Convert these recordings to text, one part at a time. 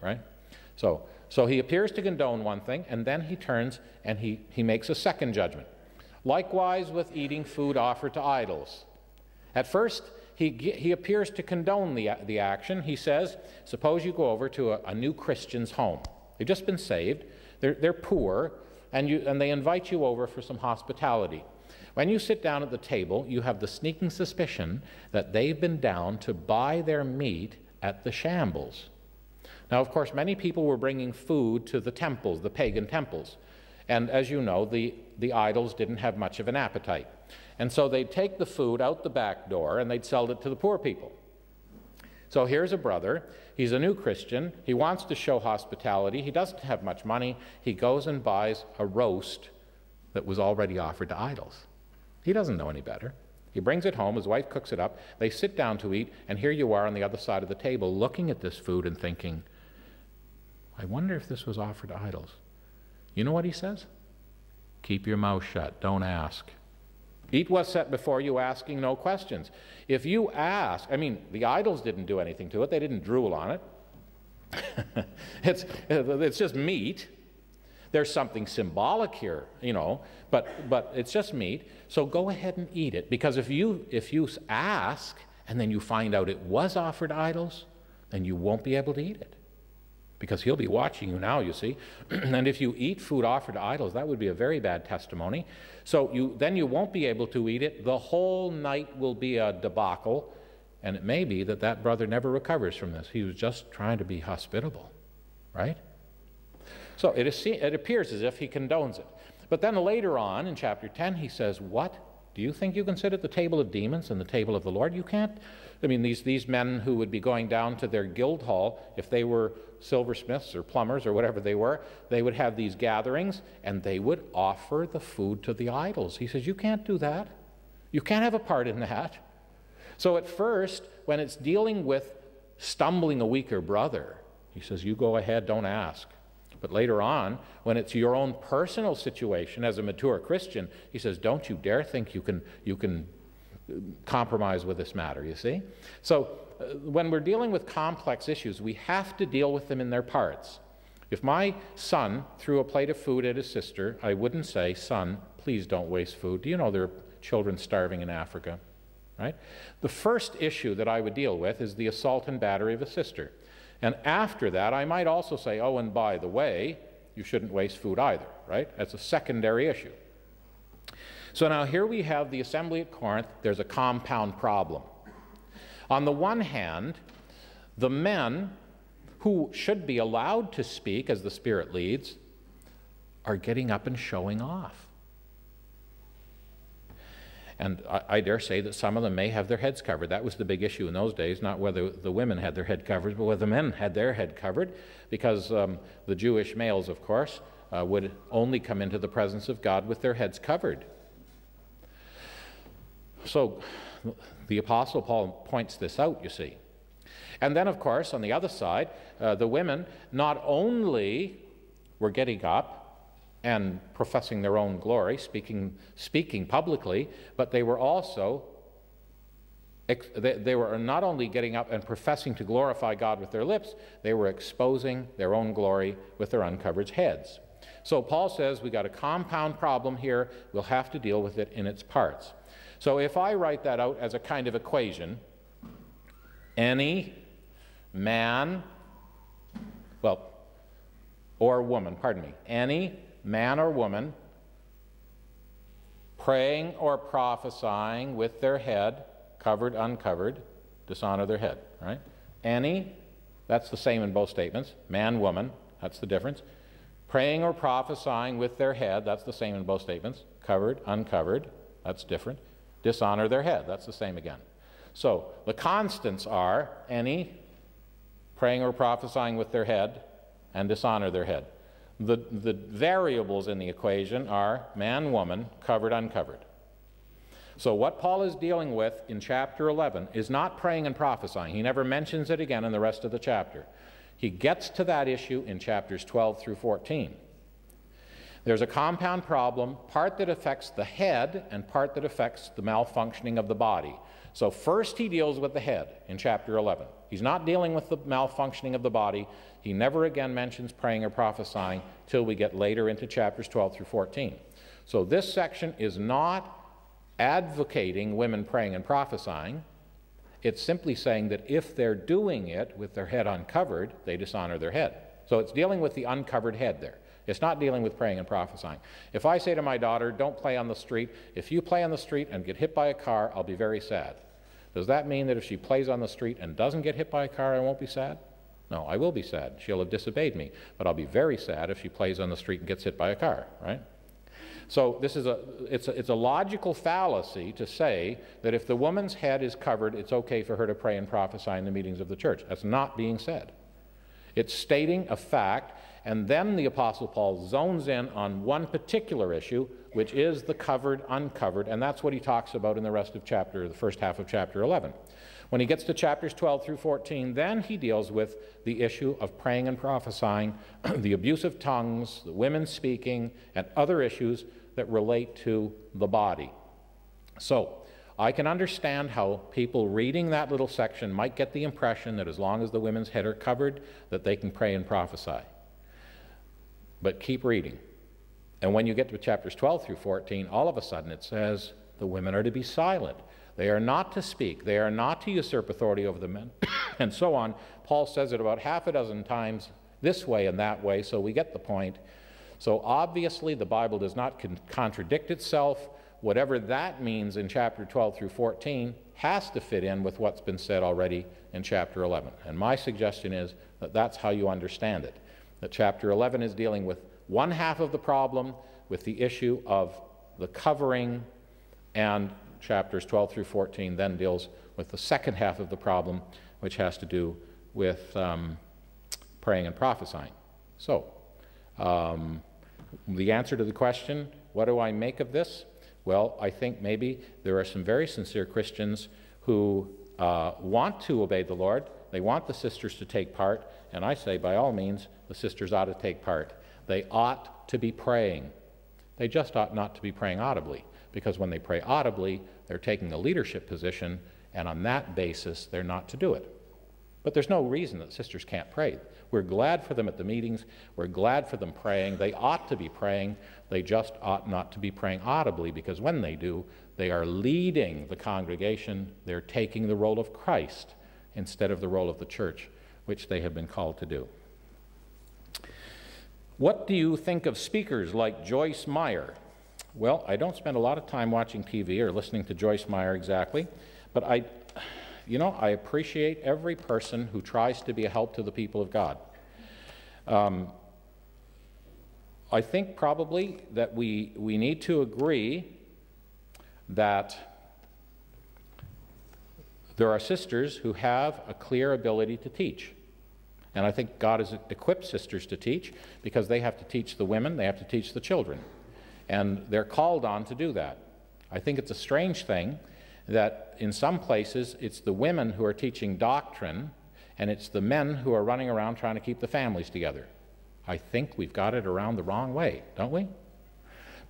right? So he appears to condone one thing, and then he turns and he makes a second judgment. Likewise with eating food offered to idols. At first, he appears to condone the action. He says, suppose you go over to a new Christian's home. They've just been saved. They're poor, and they invite you over for some hospitality. When you sit down at the table, you have the sneaking suspicion that they've been down to buy their meat at the shambles. Now, of course, many people were bringing food to the temples, the pagan temples. And as you know, the idols didn't have much of an appetite. And so they'd take the food out the back door and they'd sell it to the poor people. So here's a brother. He's a new Christian. He wants to show hospitality. He doesn't have much money. He goes and buys a roast that was already offered to idols. He doesn't know any better. He brings it home. His wife cooks it up. They sit down to eat. And here you are on the other side of the table looking at this food and thinking, I wonder if this was offered to idols. You know what he says? Keep your mouth shut. Don't ask. Eat what's set before you, asking no questions. If you ask, I mean, the idols didn't do anything to it. They didn't drool on it. It's just meat. There's something symbolic here, you know, but it's just meat. So go ahead and eat it, because if you ask and then you find out it was offered to idols, then you won't be able to eat it, because he'll be watching you now, you see. And if you eat food offered to idols, that would be a very bad testimony. So then you won't be able to eat it. The whole night will be a debacle, and it may be that that brother never recovers from this. He was just trying to be hospitable, right? So it appears as if he condones it. But then later on in chapter 10, he says, what? Do you think you can sit at the table of demons and the table of the Lord? You can't. I mean, these men who would be going down to their guild hall, if they were silversmiths or plumbers or whatever they were, they would have these gatherings and they would offer the food to the idols. He says, you can't do that. You can't have a part in that. So at first, when it's dealing with stumbling a weaker brother, he says, you go ahead, don't ask. But later on, when it's your own personal situation as a mature Christian, he says, don't you dare think you can compromise with this matter, you see? So when we're dealing with complex issues, we have to deal with them in their parts. If my son threw a plate of food at his sister, I wouldn't say, son, please don't waste food. Do you know there are children starving in Africa, right? The first issue that I would deal with is the assault and battery of a sister. And after that, I might also say, oh, and by the way, you shouldn't waste food either, right? That's a secondary issue. So now here we have the assembly at Corinth. There's a compound problem. On the one hand, the men who should be allowed to speak as the Spirit leads are getting up and showing off. And I dare say that some of them may have their heads covered. That was the big issue in those days, not whether the women had their head covered, but whether the men had their head covered, because the Jewish males, of course, would only come into the presence of God with their heads covered. So the Apostle Paul points this out, you see. And then, of course, on the other side, the women not only were getting up and professing their own glory, speaking publicly, but they were also, they were not only getting up and professing to glorify God with their lips, they were exposing their own glory with their uncovered heads. So Paul says we got a compound problem here, we'll have to deal with it in its parts. So if I write that out as a kind of equation, any man, well, or woman, pardon me, any man or woman praying or prophesying with their head covered, uncovered, dishonor their head, right? Any, that's the same in both statements. Man, woman, that's the difference. Praying or prophesying with their head, that's the same in both statements. Covered, uncovered, that's different. Dishonor their head, that's the same again. So the constants are any, praying or prophesying with their head, and dishonor their head. The variables in the equation are man, woman, covered, uncovered. So what Paul is dealing with in chapter 11 is not praying and prophesying. He never mentions it again in the rest of the chapter. He gets to that issue in chapters 12 through 14. There's a compound problem, part that affects the head and part that affects the malfunctioning of the body. So first he deals with the head in chapter 11. He's not dealing with the malfunctioning of the body. He never again mentions praying or prophesying till we get later into chapters 12 through 14. So this section is not advocating women praying and prophesying. It's simply saying that if they're doing it with their head uncovered, they dishonor their head. So it's dealing with the uncovered head there. It's not dealing with praying and prophesying. If I say to my daughter, don't play on the street, if you play on the street and get hit by a car, I'll be very sad. Does that mean that if she plays on the street and doesn't get hit by a car, I won't be sad? No, I will be sad. She'll have disobeyed me. But I'll be very sad if she plays on the street and gets hit by a car, right? So this is it's a logical fallacy to say that if the woman's head is covered, it's okay for her to pray and prophesy in the meetings of the church. That's not being said. It's stating a fact, and then the Apostle Paul zones in on one particular issue, which is the covered, uncovered, and that's what he talks about in the rest of the first half of chapter 11. When he gets to chapters 12 through 14, then he deals with the issue of praying and prophesying, the abuse of tongues, the women speaking, and other issues that relate to the body. So, I can understand how people reading that little section might get the impression that as long as the women's head are covered, that they can pray and prophesy. But keep reading. And when you get to chapters 12 through 14, all of a sudden it says the women are to be silent. They are not to speak. They are not to usurp authority over the men, and so on. Paul says it about half a dozen times this way and that way, so we get the point. So obviously the Bible does not contradict itself. Whatever that means in chapter 12 through 14 has to fit in with what's been said already in chapter 11. And my suggestion is that that's how you understand it. That chapter 11 is dealing with one half of the problem, with the issue of the covering, and chapters 12 through 14 then deals with the second half of the problem, which has to do with praying and prophesying. So, the answer to the question, what do I make of this? Well, I think maybe there are some very sincere Christians who want to obey the Lord. They want the sisters to take part, and I say by all means the sisters ought to take part. They ought to be praying. They just ought not to be praying audibly, because when they pray audibly, they're taking a leadership position, and on that basis, they're not to do it. But there's no reason that sisters can't pray. We're glad for them at the meetings. We're glad for them praying. They ought to be praying. They just ought not to be praying audibly, because when they do, they are leading the congregation. They're taking the role of Christ instead of the role of the church, which they have been called to do. What do you think of speakers like Joyce Meyer? Well, I don't spend a lot of time watching TV or listening to Joyce Meyer exactly, but I appreciate every person who tries to be a help to the people of God. I think probably that we need to agree that there are sisters who have a clear ability to teach. And I think God has equipped sisters to teach, because they have to teach the women, they have to teach the children. And they're called on to do that. I think it's a strange thing that in some places it's the women who are teaching doctrine, and it's the men who are running around trying to keep the families together. I think we've got it around the wrong way, don't we?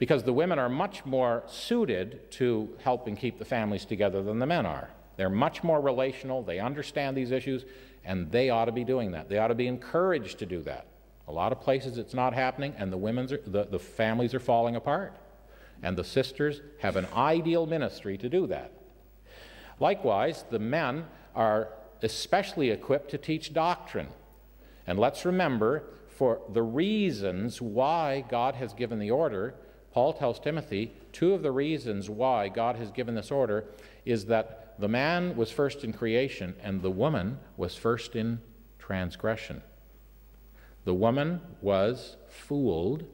Because the women are much more suited to helping keep the families together than the men are. They're much more relational, they understand these issues, and they ought to be doing that. They ought to be encouraged to do that. A lot of places it's not happening, and the families are falling apart. And the sisters have an ideal ministry to do that. Likewise, the men are especially equipped to teach doctrine. And let's remember, for the reasons why God has given the order, Paul tells Timothy, two of the reasons why God has given this order is that the man was first in creation and the woman was first in transgression. The woman was fooled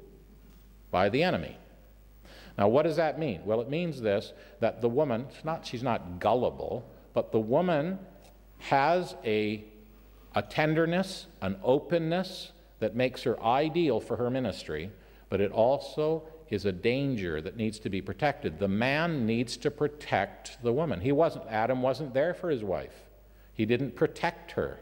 by the enemy. Now, what does that mean? Well, it means this, that the woman, she's not gullible, but the woman has a tenderness, an openness that makes her ideal for her ministry, but it also is a danger that needs to be protected. The man needs to protect the woman. Adam wasn't there for his wife. He didn't protect her,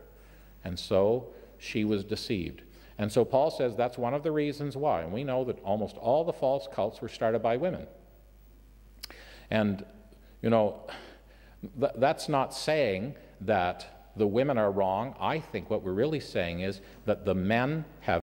and so she was deceived. And so Paul says that's one of the reasons why. And we know that almost all the false cults were started by women. And, you know, that's not saying that the women are wrong. I think what we're really saying is that the men have